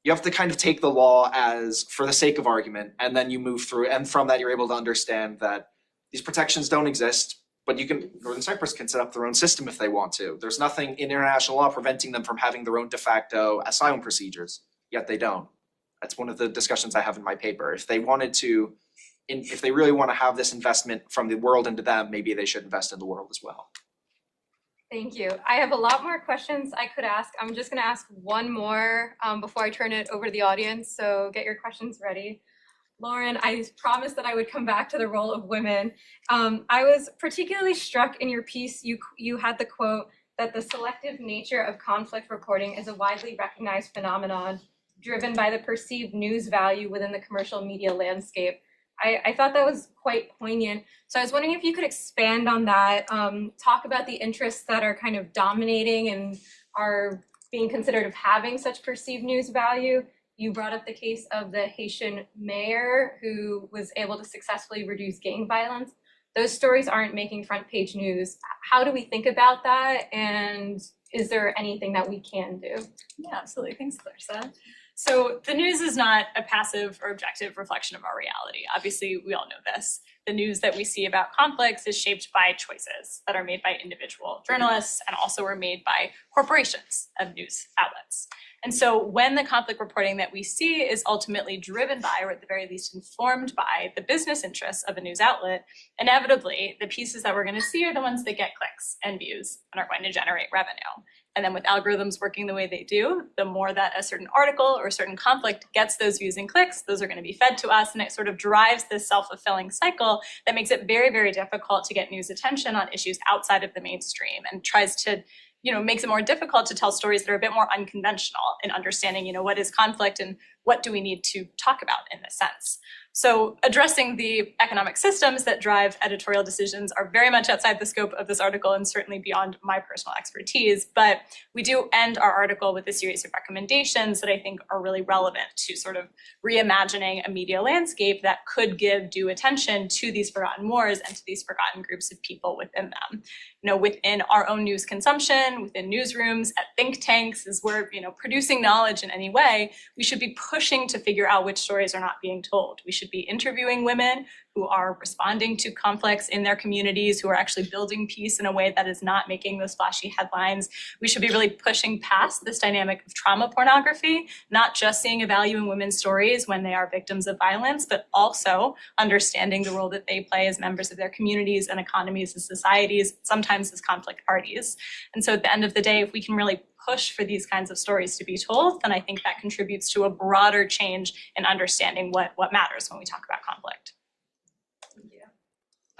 you have to kind of take the law as for the sake of argument, and then you move through, and from that you're able to understand that these protections don't exist, but Northern Cyprus can set up their own system if they want to. There's nothing in international law preventing them from having their own de facto asylum procedures, yet they don't. That's one of the discussions I have in my paper. If they wanted to, if they really want to have this investment from the world into them, maybe they should invest in the world as well. Thank you. I have a lot more questions I could ask. I'm just going to ask one more before I turn it over to the audience, so get your questions ready. Lauren, I promised that I would come back to the role of women. I was particularly struck in your piece, you had the quote that the selective nature of conflict reporting is a widely recognized phenomenon driven by the perceived news value within the commercial media landscape. I thought that was quite poignant. So I was wondering if you could expand on that, talk about the interests that are kind of dominating and are being considered of having such perceived news value. You brought up the case of the Haitian mayor who was able to successfully reduce gang violence. Those stories aren't making front page news. How do we think about that? And is there anything that we can do? Yeah, absolutely. Thanks, Clarisa. So the news is not a passive or objective reflection of our reality. Obviously, we all know this. the news that we see about conflicts is shaped by choices that are made by individual journalists and also are made by corporations of news outlets. And so when the conflict reporting that we see is ultimately driven by, or at the very least informed by, the business interests of a news outlet, inevitably the pieces that we're going to see are the ones that get clicks and views and are going to generate revenue. And then with algorithms working the way they do, the more that a certain article or a certain conflict gets those views and clicks, those are going to be fed to us, and it sort of drives this self-fulfilling cycle that makes it very, very difficult to get news attention on issues outside of the mainstream, and tries to, makes it more difficult to tell stories that are a bit more unconventional in understanding, what is conflict and what do we need to talk about in this sense. So addressing the economic systems that drive editorial decisions are very much outside the scope of this article and certainly beyond my personal expertise. But we do end our article with a series of recommendations that I think are really relevant to sort of reimagining a media landscape that could give due attention to these forgotten wars and to these forgotten groups of people within them. Within our own news consumption, within newsrooms, at think tanks, as we're, producing knowledge in any way, we should be pushing to figure out which stories are not being told. We should be interviewing women who are responding to conflicts in their communities, who are actually building peace in a way that is not making those flashy headlines. We should be really pushing past this dynamic of trauma pornography, not just seeing a value in women's stories when they are victims of violence, but also understanding the role that they play as members of their communities and economies and societies, sometimes as conflict parties. And so at the end of the day, if we can really push for these kinds of stories to be told, then I think that contributes to a broader change in understanding what matters when we talk about conflict.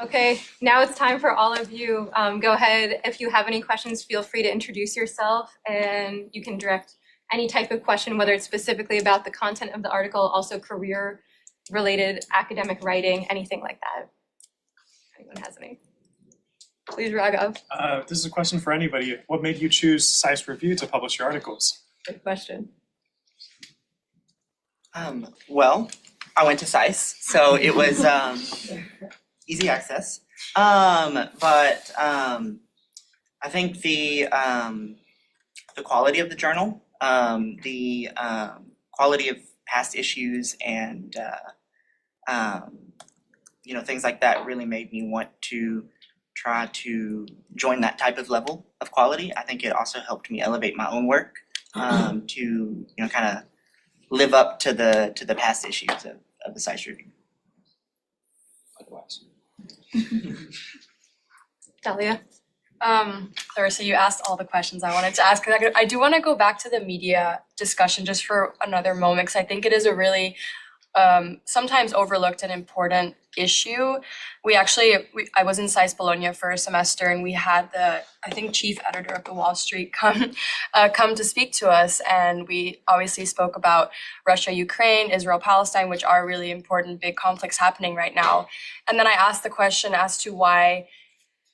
Okay, now it's time for all of you. Go ahead. If you have any questions, feel free to introduce yourself, and you can direct any type of question, whether it's specifically about the content of the article, also career-related academic writing, anything like that. If anyone has any. Please, Raghav. This is a question for anybody. What made you choose SAIS Review to publish your articles? Good question. Well, I went to SAIS, so it was easy access. But I think the quality of the journal, the quality of past issues, and things like that really made me want to try to join that type of level of quality. I think it also helped me elevate my own work to kind of live up to the past issues of the SAIS Review. Likewise. Dahlia. Clarisa, you asked all the questions I wanted to ask. I do want to go back to the media discussion just for another moment, because I think it is a really sometimes overlooked and important issue. I was in SAIS Bologna for a semester, and we had the, I think, chief editor of the Wall Street come to speak to us, and we obviously spoke about Russia, Ukraine, Israel, Palestine, which are really important big conflicts happening right now. And then I asked the question as to why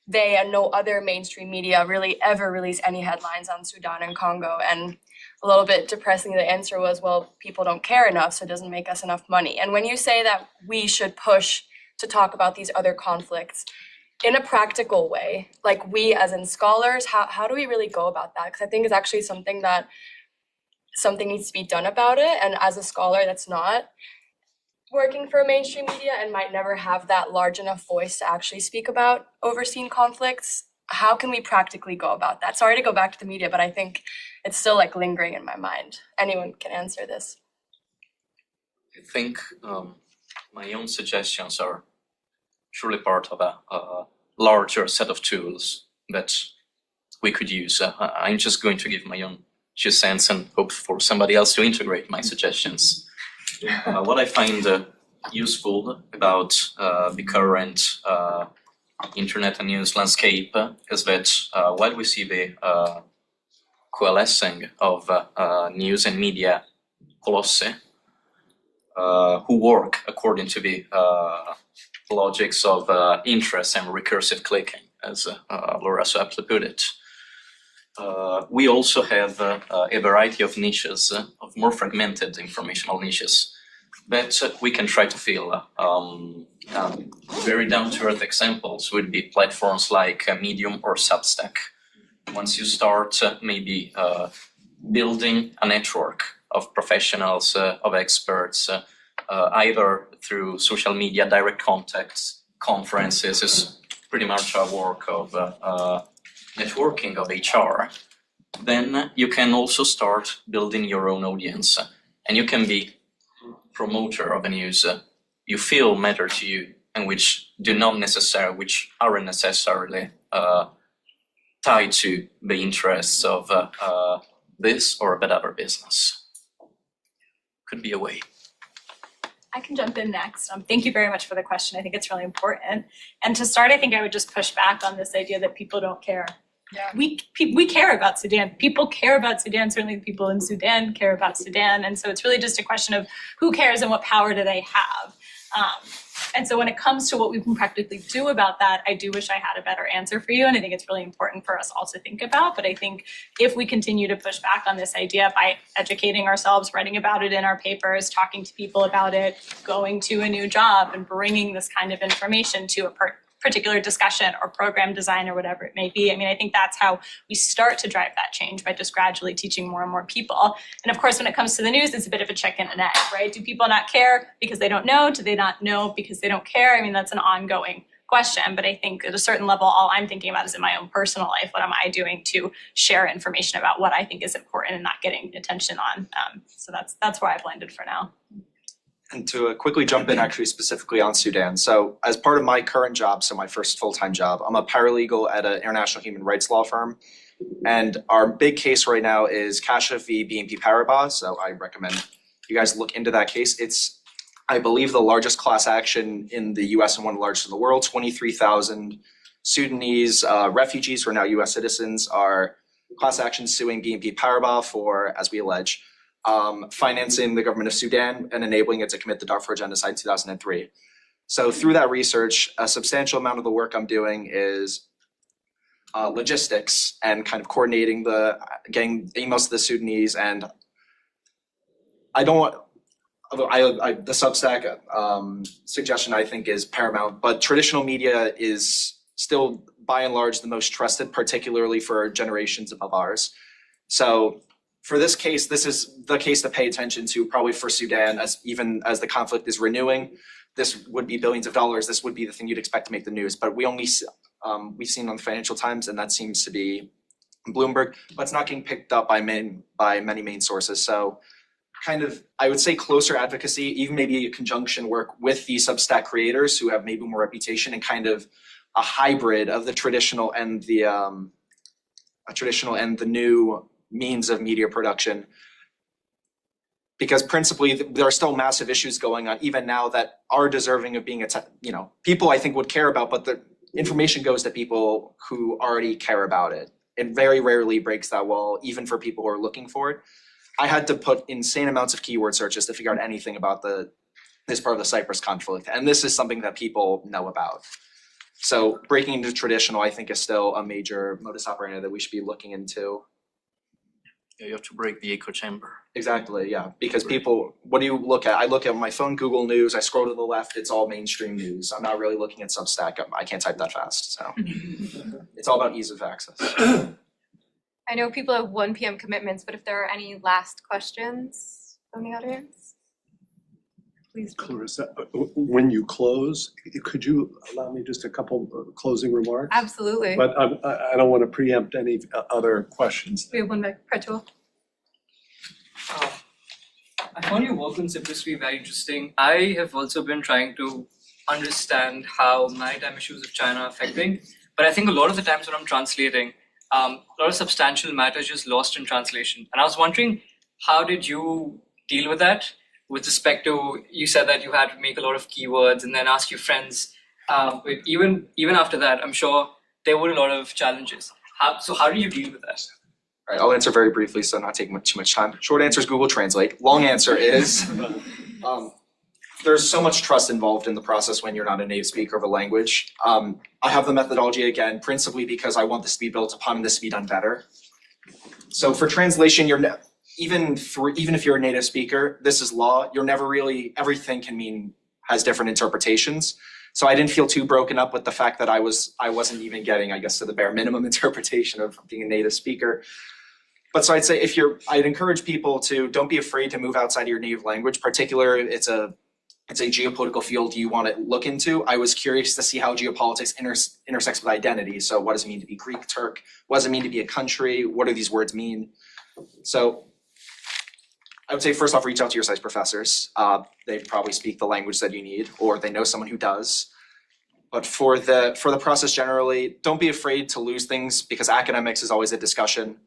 they and no other mainstream media really ever release any headlines on Sudan and Congo. And a little bit depressingly, the answer was, well, people don't care enough, so it doesn't make us enough money. And when you say that we should push to talk about these other conflicts in a practical way, like we as in scholars, how do we really go about that? Because I think it's actually something needs to be done about it. And as a scholar that's not working for mainstream media and might never have that large enough voice to actually speak about overseen conflicts, how can we practically go about that? Sorry to go back to the media, but I think it's still lingering in my mind. Anyone can answer this. I think my own suggestions are surely part of a larger set of tools that we could use. I'm just going to give my own 2 cents and hope for somebody else to integrate my suggestions. What I find useful about the current internet and news landscape is that while we see the coalescing of news and media colossi who work according to the logics of interest and recursive clicking, as Laura so aptly put it. We also have a variety of niches, of more fragmented informational niches, that we can try to fill. Very down-to-earth examples would be platforms like Medium or Substack. Once you start maybe building a network of professionals, of experts, either through social media, direct contacts, conferences is pretty much a work of networking of HR, then you can also start building your own audience, and you can be promoter of a news you feel matter to you and which aren't necessarily tied to the interests of this or whatever business. Could be a way. I can jump in next. Thank you very much for the question. I think it's really important. And to start, I think I would just push back on this idea that people don't care. Yeah. We care about Sudan. People care about Sudan. Certainly the people in Sudan care about Sudan. And so it's really just a question of who cares and what power do they have. And so when it comes to what we can practically do about that, I do wish I had a better answer for you. And I think it's really important for us all to think about. But I think if we continue to push back on this idea by educating ourselves, writing about it in our papers, talking to people about it, going to a new job and bringing this kind of information to a particular discussion or program design or whatever it may be. I mean, I think that's how we start to drive that change, by just gradually teaching more and more people. And of course, when it comes to the news, it's a bit of a chicken and egg, right? Do people not care because they don't know? Do they not know because they don't care? I mean, that's an ongoing question. But I think at a certain level, all I'm thinking about is in my own personal life, what am I doing to share information about what I think is important and not getting attention on? So that's where I've landed for now. And to quickly jump in actually specifically on Sudan. So as part of my current job, so my first full-time job, I'm a paralegal at an international human rights law firm. And our big case right now is Kashif v. BNP Paribas. So I recommend you guys look into that case. It's, I believe, the largest class action in the US and one of the largest in the world. 23,000 Sudanese refugees who are now US citizens are class action suing BNP Paribas for, as we allege, financing the government of Sudan and enabling it to commit the Darfur genocide in 2003. So through that research, a substantial amount of the work I'm doing is logistics and kind of coordinating getting emails to the Sudanese. And the Substack suggestion I think is paramount, but traditional media is still by and large the most trusted, particularly for generations above ours. So for this case, this is the case to pay attention to probably for Sudan, even as the conflict is renewing. This would be billions of dollars. This would be the thing you'd expect to make the news. But we've seen on the Financial Times, and that seems to be Bloomberg, but it's not getting picked up by many main sources. So kind of, I would say closer advocacy, even maybe a conjunction work with the Substack creators who have maybe more reputation, and kind of a hybrid of the traditional and the new means of media production, because principally there are still massive issues going on even now that are deserving of being people I think would care about, but the information goes to people who already care about it. It very rarely breaks that wall, even for people who are looking for it. I had to put insane amounts of keyword searches to figure out anything about this part of the Cyprus conflict, and this is something that people know about. So breaking into traditional, I think, is still a major modus operandi that we should be looking into. Yeah, you have to break the echo chamber. Exactly, yeah. Because people, what do you look at? I look at my phone, Google News, I scroll to the left, it's all mainstream news. I'm not really looking at Substack. I can't type that fast, so. It's all about ease of access. I know people have 1 p.m. commitments, but if there are any last questions from the audience, please. Clarisa, when you close, could you allow me just a couple closing remarks? Absolutely. But I don't want to preempt any other questions. We have one back. Pretul. I found your work on Cyprus to be very interesting. I have also been trying to understand how maritime issues of China are affecting, but I think a lot of the times when I'm translating, a lot of substantial matter is just lost in translation. And I was wondering, how did you deal with that? With respect to, you said that you had to make a lot of keywords and then ask your friends. But even after that, I'm sure there were a lot of challenges. How do you deal with that? All right, I'll answer very briefly, so not taking too much time. Short answer is Google Translate. Long answer is there's so much trust involved in the process when you're not a native speaker of a language. I have the methodology again, principally because I want this to be built upon and this to be done better. So for translation, even if you're a native speaker, this is law. You're never really, everything has different interpretations. So I didn't feel too broken up with the fact that I wasn't even getting, I guess, to the bare minimum interpretation of being a native speaker. But so I'd say I'd encourage people to don't be afraid to move outside of your native language, particularly it's a it's a geopolitical field you want to look into. I was curious to see how geopolitics intersects with identity. So what does it mean to be Greek, Turk? What does it mean to be a country? What do these words mean? So I would say first off, reach out to your SAIS professors. They probably speak the language that you need, or they know someone who does. But for the process generally, don't be afraid to lose things, because academics is always a discussion.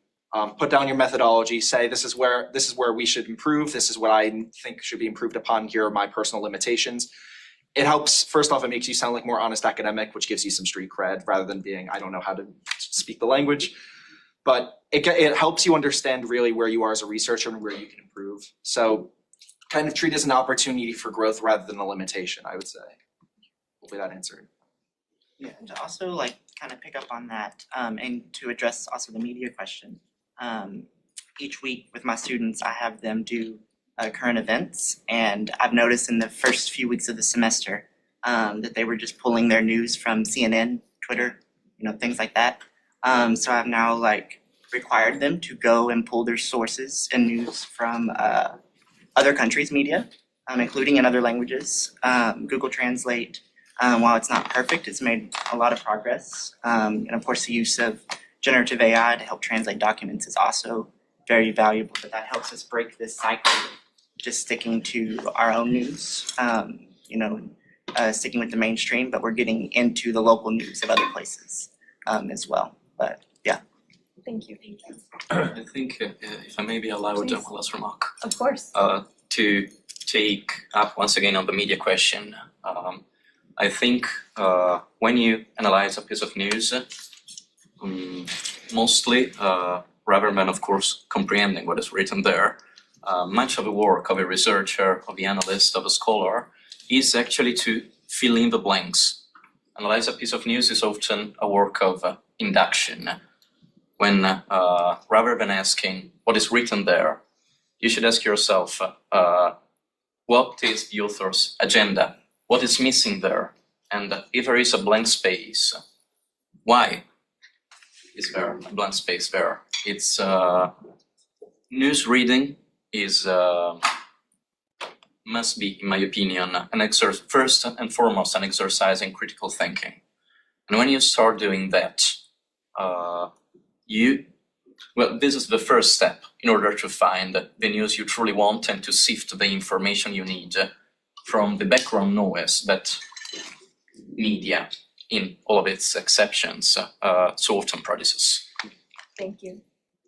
Put down your methodology, say this is where we should improve, this is what I think should be improved upon, here are my personal limitations. It helps, first off, it makes you sound like more honest academic, which gives you some street cred rather than being, I don't know how to speak the language. But it helps you understand really where you are as a researcher and where you can improve. So kind of treat it as an opportunity for growth rather than a limitation, I would say. Hopefully that answered. Yeah, and to also like kind of pick up on that, and to address also the media question. Each week with my students, I have them do current events, and I've noticed in the first few weeks of the semester that they were just pulling their news from CNN, Twitter, things like that. So I've now like required them to go and pull their sources and news from other countries' media, including in other languages. Google Translate, while it's not perfect, it's made a lot of progress. And of course, the use of generative AI to help translate documents is also very valuable, but that helps us break this cycle of just sticking to our own news, sticking with the mainstream, but we're getting into the local news of other places as well. But yeah. Thank you. I think, if I may be allowed, Please. one last remark. Of course. To take up once again on the media question, I think when you analyze a piece of news, mostly, rather than of course comprehending what is written there, much of the work of a researcher, of the analyst, of a scholar is actually to fill in the blanks. Analyze a piece of news is often a work of induction, when rather than asking what is written there, you should ask yourself, what is the author's agenda? What is missing there? And if there is a blank space, why is there a blank space there? It's news reading is must be, in my opinion, first and foremost an exercise in critical thinking. And when you start doing that, this is the first step in order to find the news you truly want and to sift the information you need from the background noise that media, in all of its exceptions, so often produces. Thank you.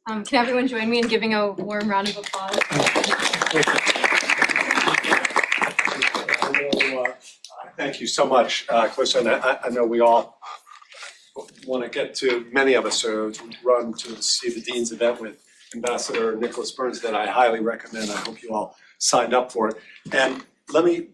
Can everyone join me in giving a warm round of applause? Thank you so much, Clarisa. And I know we all want to get to, many of us are to run to see the Dean's event with Ambassador Nicholas Burns that I highly recommend. I hope you all signed up for it. And let me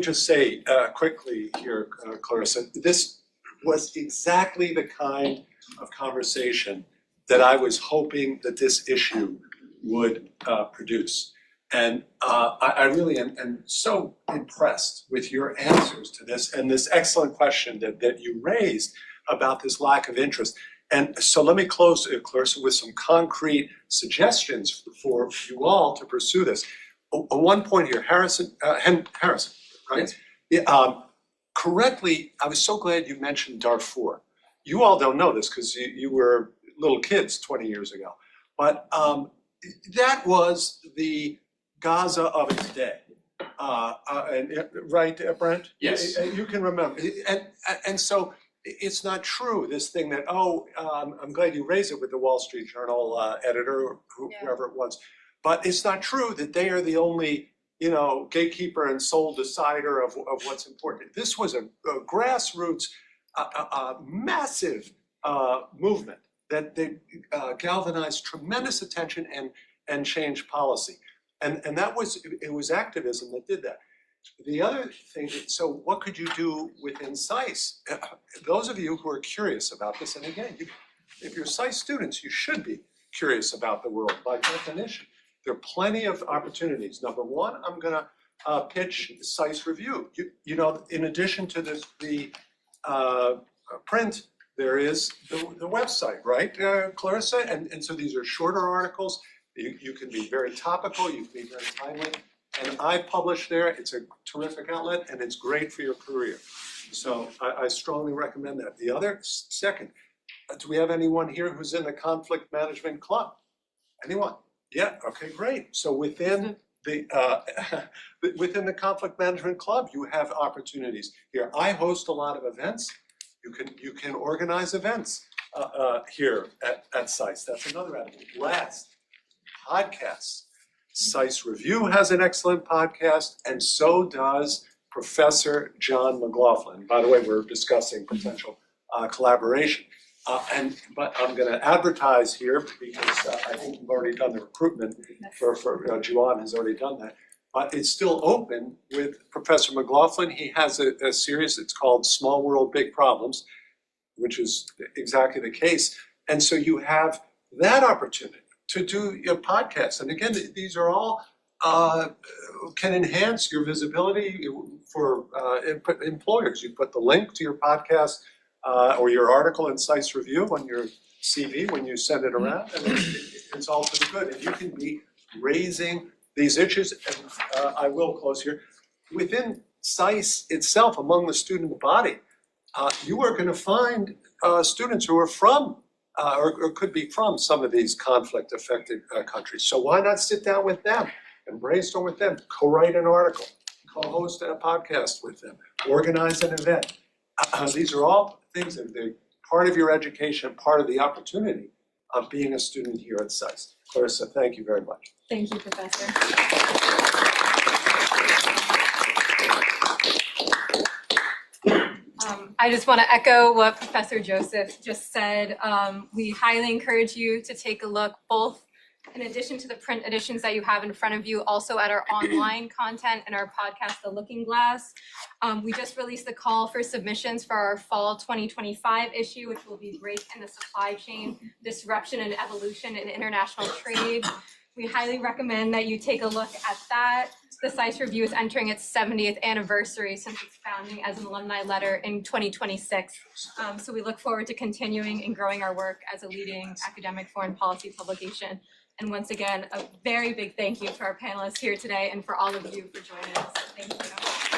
just say quickly here, Clarisa, this was exactly the kind of conversation that I was hoping that this issue would produce. And I really am so impressed with your answers to this and this excellent question that you raised about this lack of interest. And so let me close, Clarisa, with some concrete suggestions for you all to pursue this. One point here, Harrison, right? Yeah, correctly, I was so glad you mentioned Darfur. You all don't know this because you were little kids 20 years ago, but that was the Gaza of its day, right, Brent? Yes. You can remember, and so it's not true, this thing that, I'm glad you raised it with the Wall Street Journal editor, or whoever it was, but it's not true that they are the only, gatekeeper and sole decider of what's important. This was a grassroots, massive movement that they galvanized tremendous attention and changed policy. And it was activism that did that. The other thing, so what could you do within SAIS? Those of you who are curious about this, and again, if you're SAIS students, you should be curious about the world by definition. There are plenty of opportunities. Number one, I'm gonna pitch SAIS Review. In addition to the print, there is the website, right, Clarisa? And so these are shorter articles. You can be very topical, you can be very timely. And I publish there. It's a terrific outlet and it's great for your career. So I strongly recommend that. The other, second, do we have anyone here who's in the conflict management club? Anyone? Yeah, okay, great. So within the conflict management club, you have opportunities. Here, I host a lot of events. You can organize events here at SAIS. That's another avenue. Last, podcasts. SAIS Review has an excellent podcast, and so does Professor John McLaughlin. By the way, we're discussing potential collaboration. But I'm going to advertise here because I think we've already done the recruitment for Juan has already done that. But it's still open with Professor McLaughlin. He has a series that's called Small World, Big Problems, which is exactly the case. And so you have that opportunity to do your podcast. And again, these are all can enhance your visibility for employers. You put the link to your podcast or your article in SAIS Review on your CV when you send it around, and it's all for the good. And you can be raising these issues, and I will close here. Within SAIS itself, among the student body, you are going to find students who are from or could be from some of these conflict-affected countries. So why not sit down with them and brainstorm with them, co-write an article, co-host a podcast with them, organize an event. These are all things that they're part of your education, part of the opportunity of being a student here at SAIS. Clarisa, thank you very much. Thank you, Professor. I just want to echo what Professor Joseph just said. We highly encourage you to take a look, both in addition to the print editions that you have in front of you, also at our online content and our podcast, The Looking Glass. We just released the call for submissions for our fall 2025 issue, which will be Break in the Supply Chain, Disruption and Evolution in International Trade. We highly recommend that you take a look at that. The SAIS Review is entering its 70th anniversary since its founding as an alumni letter in 2026. So we look forward to continuing and growing our work as a leading academic foreign policy publication. And once again, a very big thank you to our panelists here today and for all of you for joining us. Thank you.